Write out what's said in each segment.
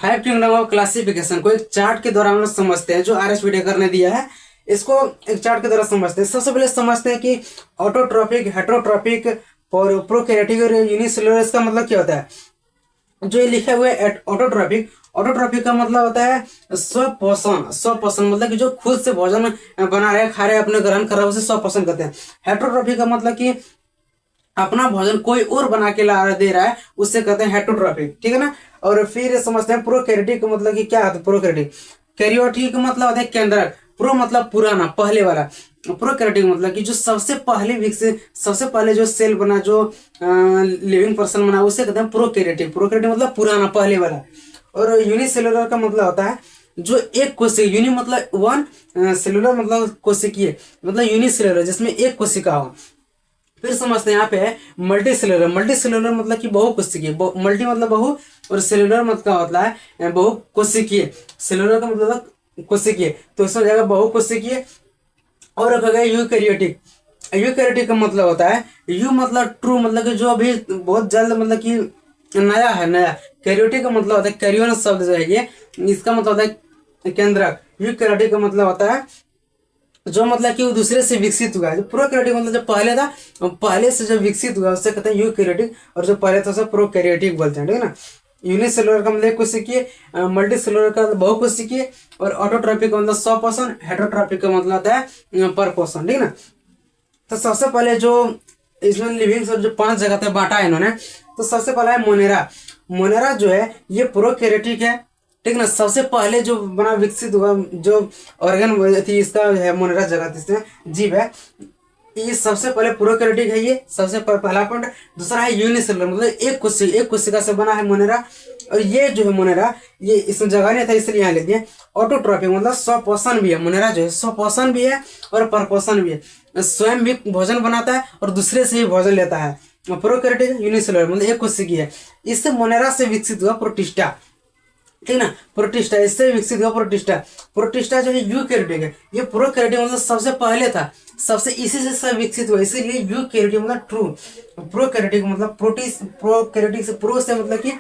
Five kingdom of classification को एक chart के द्वारा हम लोग समझते हैं, जो आर.एस. विटेकर ने दिया है। इसको एक चार्ट के द्वारा समझते हैं। सबसे पहले समझते हैं कि ऑटोट्रॉपिक, हेटरोट्रॉपिक, प्रोकैरियोटिक और यूनिसेलुलर, इसका मतलब क्या होता है। जो ये लिखा हुआ है ऑटोट्रॉपिक, ऑटोट्रॉपिक का मतलब होता है स्वपोषण। स्वपोषण मतलब कि जो खुद से भोजन बना रहे, खा रहे, अपने ग्रहण कर रहे हैं, उसे स्वपोषण कहते हैं। हेटरोट्रॉपिक का मतलब कि अपना भोजन कोई और बना के ला दे रहा है, उससे कहते हैं हेटरोट्रॉपिक, ठीक है ना। और फिर समझते हैं प्रोकैरियोटिक का मतलब कि क्या होता है। प्रोकैरियोटिक, कैरियोटिक का मतलब होता है केंद्रक, प्रो मतलब पुराना, पहले वाला। प्रोकैरियोटिक मतलब कि जो सबसे पहले विकसित, सबसे पहले जो सेल बना, जो लिविंग पर्सन बना, उसे कहते हैं प्रोकैरियोटिक। प्रोकैरियोटिक मतलब पुराना, पहले वाला। और यूनिसेलुलर का मतलब होता है जो एक कोशिका, यूनि मतलब वन, सेलुलर मतलब कोशिकीय, मतलब यूनिसेलुलर जिसमें एक कोशिका हो। फिर समझते हैं यहाँ पे है मल्टी सेलुलर। मल्टी सेलुलर मतलब कि बहुकोशिकीय, मल्टी मतलब बहु, और सेलुलर मतलब होता है बहुकोशिकीय। सेलुलर का मतलब कोशिकीय, तो इसमें जाएगा बहुकोशिकीय। और रखा गया यूकैरियोटिक। यूकैरियोटिक का मतलब होता है यू मतलब ट्रू, मतलब कि जो अभी बहुत जल्द, मतलब कि नया है, नया। कैरियोटिक का मतलब होता है, कैरियन शब्द जो है ये, इसका मतलब होता है केंद्रक। यूकैरियोटिक का मतलब होता है जो मतलब कि वो दूसरे से विकसित हुआ है। जो प्रोकैरियोटिक मतलब जो पहले था, पहले से जो विकसित हुआ उससे कहते हैं यूकैरियोटिक, और जो पहले था उसे प्रोकैरियोटिक बोलते हैं, ठीक है ना। यूनिसेलुलर का मतलब कोशिकीय, मल्टी सेलुलर का बहुकोशिकीय, और ऑटोट्रॉपिक का मतलब स्वपोषण, हेटरोट्रॉपिक का मतलब होता है परपोषण, ठीक है ना। तो सबसे पहले जो इसमें लिविंग जो 5 जगह पे बांटा है इन्होंने, तो सबसे पहला है मोनेरा। मोनेरा जो है ये प्रोकैरियोटिक है, ठीक ना। सबसे पहले जो बना, विकसित हुआ, जो ऑर्गन थी इसका है मोनेरा जगह, इसमें जीव है, ये सबसे पहले प्रोकैरियोटिक है। ये सबसे पहला पॉइंट। दूसरा है यूनिसेलुलर, मतलब एक कोशिका से बना है मोनेरा। और ये जो है मोनेरा, ये इसमें जगह नहीं था इसलिए यहाँ ले दिए। ऑटोट्रॉपिक मतलब स्वपोषण भी है, मोनेरा जो है स्वपोषण भी है और परपोषण भी है। स्वयं भी भोजन बनाता है और दूसरे से भी भोजन लेता है। प्रोकैरियोटिक यूनिसेलुलर मतलब एक कोशिकीय है। इससे मोनेरा से विकसित हुआ प्रोटिस्टा, ठीक ना। प्रोटिस्टा, इससे विकसित हुआ प्रोटिस्टा। प्रोटिस्टा जो है यूकैरियोटिक है। ये प्रोकैरियोटिक मतलब सबसे पहले था, सबसे इसी से सब विकसित हुआ, इसीलिए यूकैरियोटिक मतलब ट्रू। प्रोकैरियोटिक मतलब प्रोकैरियोटिक से, प्रो से मतलब कि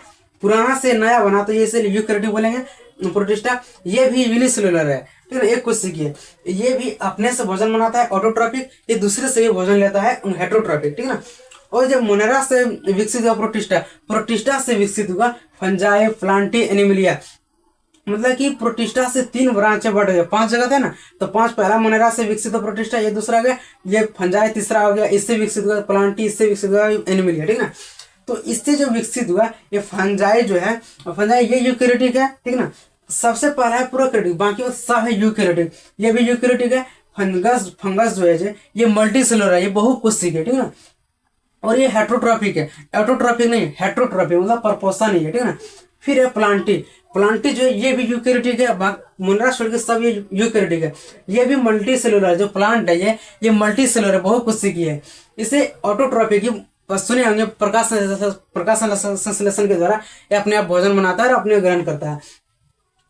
पुराना से नया बना, तो ये इसीलिए यूकैरियोटिक बोलेंगे। प्रोटिस्टा ये भी यूनिसेलुलर है, ठीक है, एक कोशिकीय। ये भी अपने से भोजन बनाता है, ऑटोट्रॉपिक, ये दूसरे से भी भोजन लेता है, हेटरोट्रॉपिक, ठीक है ना। और जब मोनेरा से विकसित हुआ प्रोटिस्टा, प्रोटिस्टा से विकसित हुआ फंजाई, प्लांटी, एनिमलिया। मतलब कि प्रोटिस्टा से 3 ब्रांच बढ़ गए, 5 जगह थे ना, तो 5 पहला मोनेरा से विकसित हुआ प्रोटिस्टा, ये दूसरा गया, ये फंजाई तीसरा हो गया, इससे विकसित हुआ प्लांटी, इससे विकसित हुआ एनिमलिया, ठीक ना। तो इससे जो विकसित हुआ ये फंजाई जो है, फंजाई ये यूकैरियोटिक है, ठीक ना। सबसे पहला है प्रोकैरियोटिक, बाकी सब है यूकैरियोटिक। ये भी यूकैरियोटिक है। फंगस जो है ये मल्टी सेलुलर है, ये बहुकोशिकीय है, ठीक ना। और ये हेटरोट्रॉपिक है, ऑटोट्रॉपिक नहीं, हेटरोट्रॉपिक मतलब परपोषण ही है, ठीक है ना। फिर है प्लांटी। प्लांटी जो है ये भी यूकैरियोटिक है, मोनेरा छोड़ के सब ये यूकैरियोटिक है। ये भी मल्टी सेलुलर, जो प्लांट है ये मल्टी सेलुलर है, बहुकोशिकीय है। इसे ऑटोट्रॉपिक, सुने होंगे प्रकाश संश्लेषण के द्वारा ये अपने आप भोजन बनाता है और अपने ग्रहण करता है,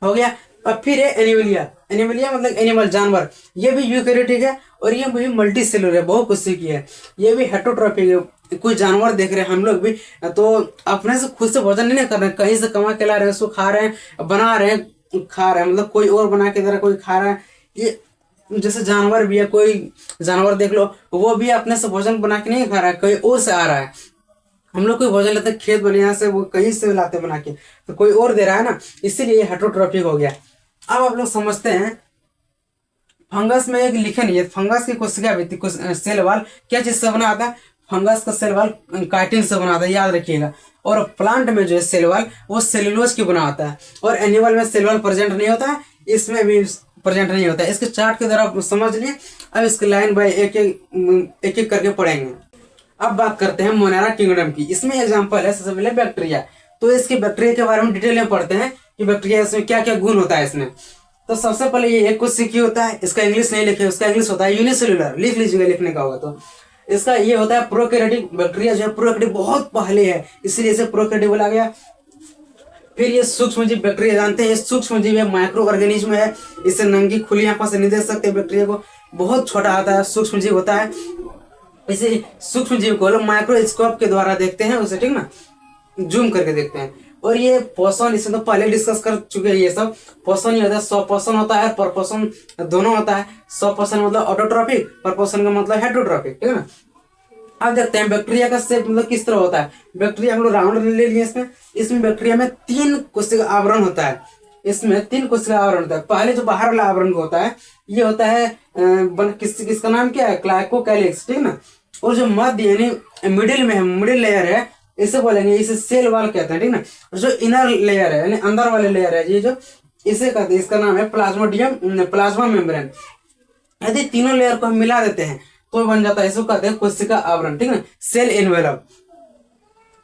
हो गया। अब फिर है एनिमलिया। एनिमलिया मतलब एनिमल, जानवर, ये भी यूकैरियोटिक है और ये भी मल्टी सेलुलर है, बहुकोशिकीय है। ये भी हेटरोट्रॉपिक है। कोई जानवर देख रहे हैं हम लोग भी, तो अपने से खुद से भोजन नहीं कर रहे हैं, कहीं से कमा के ला रहे हैं, उसको खा रहे हैं, बना रहे हैं, खा रहे हैं, मतलब कोई और बना के दे रहा है, कोई खा रहा है। ये जैसे जानवर भी है, कोई जानवर देख लो, वो भी अपने से भोजन बना के नहीं खा रहा है, कहीं और से आ रहा है। हम लोग कोई भोजन लेते हैं खेत बनिया से, वो कहीं से लाते बना के, तो कोई और दे रहा है ना, इसीलिए ये हेटरोट्रॉपिक हो गया। अब आप लोग समझते हैं फंगस में एक लिखे नहीं है, फंगस की कोशिका भी थी, सेल वाल क्या चीज से बना आता है। फंगस का सेल वाल काइटिन से बना आता है, याद रखिएगा। और प्लांट में जो है सेल वाल वो सेलुलोज की बना आता है। और एनिमल में सेल वाल प्रेजेंट नहीं होता है, इसमें भी प्रेजेंट नहीं होता है। इसके चार्ट के द्वारा समझ लिए। अब इसके लाइन बाय एक एक करके पढ़ेंगे। अब बात करते हैं मोनेरा किंगडम की। इसमें एग्जांपल है सबसे पहले बैक्टीरिया। तो इसके बैक्टीरिया के बारे में डिटेल में पढ़ते हैं कि बैक्टीरिया इसमें क्या क्या गुण होता है इसमें। तो सबसे पहले ये एक कोशिकीय होता है, इसका इंग्लिश नहीं लिखे, उसका इंग्लिश होता है यूनिसेलुलर, लिख लीजिएगा लिखने का होगा तो। इसका ये होता है प्रोकैरियोटिक। बैक्टीरिया जो है प्रोकैरियोटिक बहुत पहले है, इसलिए इसे प्रोकैरियोटिक बोला गया। फिर ये सूक्ष्म जीव, बैक्टीरिया जानते हैं सूक्ष्म जीव है, माइक्रो ऑर्गेनिज्म है, इसे नंगी खुली आंखों से नहीं देख सकते बैक्टीरिया को, बहुत छोटा आता है, सूक्ष्म जीव होता है। इसे सूक्ष्म जीव को लोग माइक्रोस्कोप के द्वारा देखते हैं उसे, ठीक ना, जूम करके देखते हैं। और ये पोषण इसमें तो पहले डिस्कस कर चुके हैं। ये सब पोषण ही होता है, स्वपोषण होता है, परपोषण दोनों होता है। स्वपोषण मतलब ऑटोट्रॉपिक, परपोषण का मतलब हेटरोट्रॉपिक, ठीक है ना। अब देखते हैं बैक्टीरिया का शेप मतलब किस तरह होता है। बैक्टीरिया हम लोग राउंड ले लिए इसमें। इसमें बैक्टीरिया में 3 कोशिका आवरण होता है। इसमें 3 कोशिका आवरण होता है। पहले जो बाहर वाला आवरण होता है ये होता है किसका नाम क्या है, ग्लाइकोकैलिक्स, ठीक ना। और जो मध्य यानी मिडिल में है, मिडिल लेयर है, इसे बोलेंगे, इसे सेल वॉल कहते हैं, ठीक ना। और जो इनर लेयर है यानी अंदर वाले लेयर है, ये जो इसे कहते हैं, इसका नाम है प्लाज्मोडियम, प्लाज्मा मेम्ब्रेन। यदि तीनों लेयर को हम मिला देते हैं तो बन जाता है, इसको कहते हैं कोशिका आवरण, ठीक ना, सेल एनवेलप।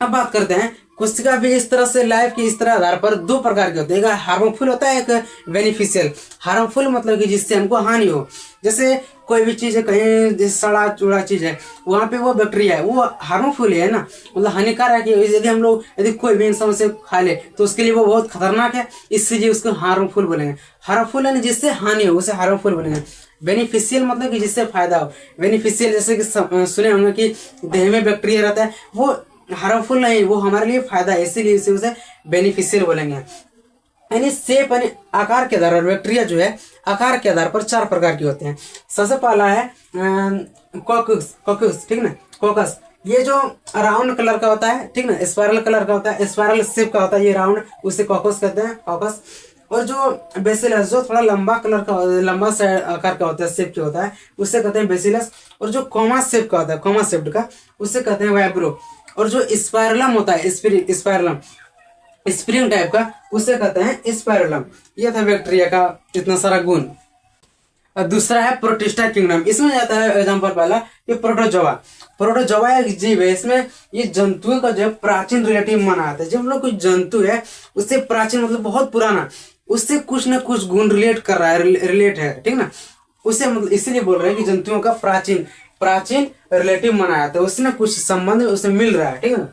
अब बात करते हैं कोशिका भी इस तरह से लाइफ की इस तरह आधार पर 2 प्रकार के होते हैं। एक हार्मफुल होता है, एक बेनिफिशियल। हार्मफुल मतलब कि जिससे हमको हानि हो, जैसे कोई भी चीज है, कहीं जैसे सड़ा चूड़ा चीज है, वहां पे वो बैक्टीरिया है, वो हार्मफुल है ना, मतलब हानिकारक है। यदि हम लोग यदि कोई भी इंसान उसे खा ले तो उसके लिए वो बहुत खतरनाक है, इसलिए उसको हार्मफुल बोलेंगे। हार्मफुल है जिससे हानि हो उसे हार्मफुल बोलेंगे। बेनिफिशियल मतलब कि जिससे फायदा हो। बेनिफिशियल जैसे कि सुने होंगे कि देह में बैक्टीरिया रहता है, वो हार्मफुल नहीं, वो हमारे लिए फायदा है, इसीलिए उसे बेनिफिशियल बोलेंगे। यानी शेप यानी आकार के आधार पर बैक्टीरिया जो है आकार के आधार पर 4 प्रकार के होते हैं। सबसे पहला है कोकस, ठीक ना, कोकस। ये जो राउंड कलर का होता है, ठीक ना, स्पाइरल कलर का होता है, स्पाइरल शेप का होता है, ये राउंड, उसे कोकस कहते हैं, कोकस। और जो बेसिलस जो थोड़ा लंबा कलर का, लंबा सा आकार का होता है, शेप के होता है, उसे कहते हैं बेसिलस। और जो कॉमा शेप का होता है, कॉमा शेप्ड का, उसे कहते हैं वाइब्रो। और जो स्पाइरलम होता है, स्पाइरलम स्प्रिंग टाइप का, उसे कहते हैं स्पाइरलम। ये था बैक्टीरिया का इतना सारा गुण। और दूसरा है प्रोटिस्टा किंगडम। इसमें जाता है एग्जांपल पहला ये प्रोटोजोआ। प्रोटोजोआ एक जीव है, इसमें ये जंतुओं का जो है प्राचीन रिलेटिव माना जाता है। जब हम लोग कोई जंतु है उससे प्राचीन मतलब बहुत पुराना, उससे कुछ ना कुछ गुण रिलेट कर रहा है, रिलेट है, ठीक ना, उसे मतलब इसीलिए बोल रहे हैं कि जंतुओं का प्राचीन रिलेटिव माना जाता है। उससे ना कुछ संबंध उसे मिल रहा है, ठीक है,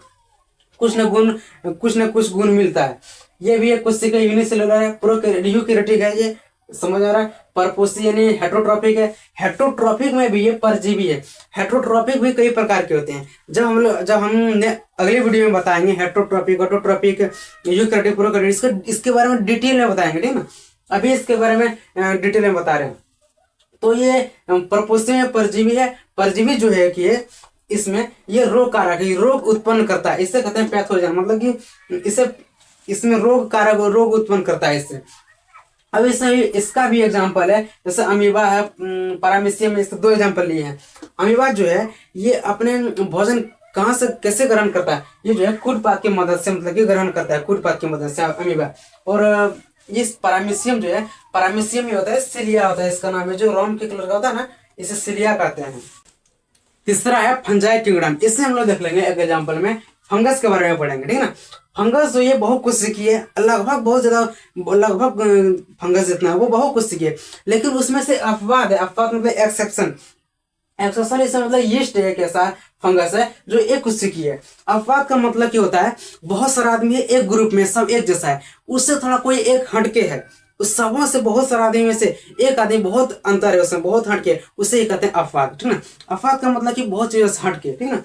कुछ ना कुछ गुण मिलता है। ये भी एक कोशिका यूनिसेलुलर है, प्रोकैरियोटिक है, ये समझ आ रहा है। परपोसी यानी हेटरोट्रॉपिक है। हेटरोट्रॉपिक में भी ये परजीवी है। हेटरोट्रॉपिक भी कई प्रकार के होते हैं। जब हम अगली वीडियो में बताएंगे हेटरोट्रॉपिक, ऑटोट्रॉपिक, यूकैरियोटिक, प्रोकैरियोटिक, इसके बारे में डिटेल में बताएंगे, ठीक ना। अभी इसके बारे में डिटेल में बता रहे हैं। तो ये परपोसी में परजीवी है। परजीवी जो है कि इसमें ये रोग कारक है, रोग उत्पन्न करता है, इसे कहते हैं पैथोजन, मतलब कि इसमें रोग कारक रोग उत्पन्न करता है इससे। अब इसका भी एग्जांपल है, जैसे अमीबा है, पैरामीशियम में, इसके 2 एग्जांपल लिए हैं। अमीबा जो है ये अपने भोजन कहाँ से कैसे ग्रहण करता है, ये जो है कूटपात की मदद से, मतलब कि ग्रहण करता है कूटपात की मदद से अमीबा। और इस पैरामीशियम जो है, पैरामीशियम ये होता है, सिलिया होता है इसका नाम है, जो रोम के कलर का होता है ना, इसे सिलिया कहते हैं। तीसरा है फंजाई किंगडम। इससे हम लोग देख लेंगे एक एग्जांपल में, फंगस के बारे में पढ़ेंगे, ठीक ना। फंगस जो ये बहुकोशिकीय है, लगभग बहुत ज्यादा, लगभग फंगस जितना है वो बहुकोशिकीय है। लेकिन उसमें से अपवाद है, अपवाद मतलब एक्सेप्शन। एक्सेप्शन इसका मतलब यीस्ट एक ऐसा फंगस है जो एक कोशिकीय है। अपवाद का मतलब क्या होता है, बहुत सारा आदमी है एक ग्रुप में, सब एक जैसा है, उससे थोड़ा कोई एक हटके है, उस सबों से बहुत सारा आदमी में से एक आदमी बहुत अंतर है, उसमें बहुत हटके, उसे कहते हैं अपवाद, ठीक ना। अपवाद का मतलब कि बहुत चीजों से हटके, ठीक ना।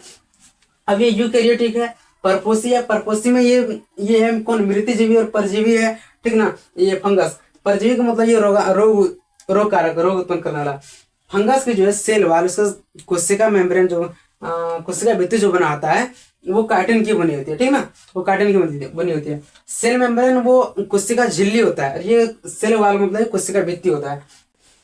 अब ये यूकैरियोटिक है, परपोसी है। परपोसी में ये है कौन, मृतजीवी और परजीवी है, ठीक ना। ये फंगस, परजीवी का मतलब ये रोग कारक, रोग उत्पन्न करने वाला। फंगस की जो है सेल वाल, उसका कोशिका मेम्ब्रेन जो कोशिका भित्ति जो बनाता है वो काइटिन की बनी होती है, ठीक ना, वो काइटिन की बनी होती है। सेल मेम्ब्रेन वो कोशिका झिल्ली होता है, ये सेल वाल मतलब कोशिका भित्ति होता है।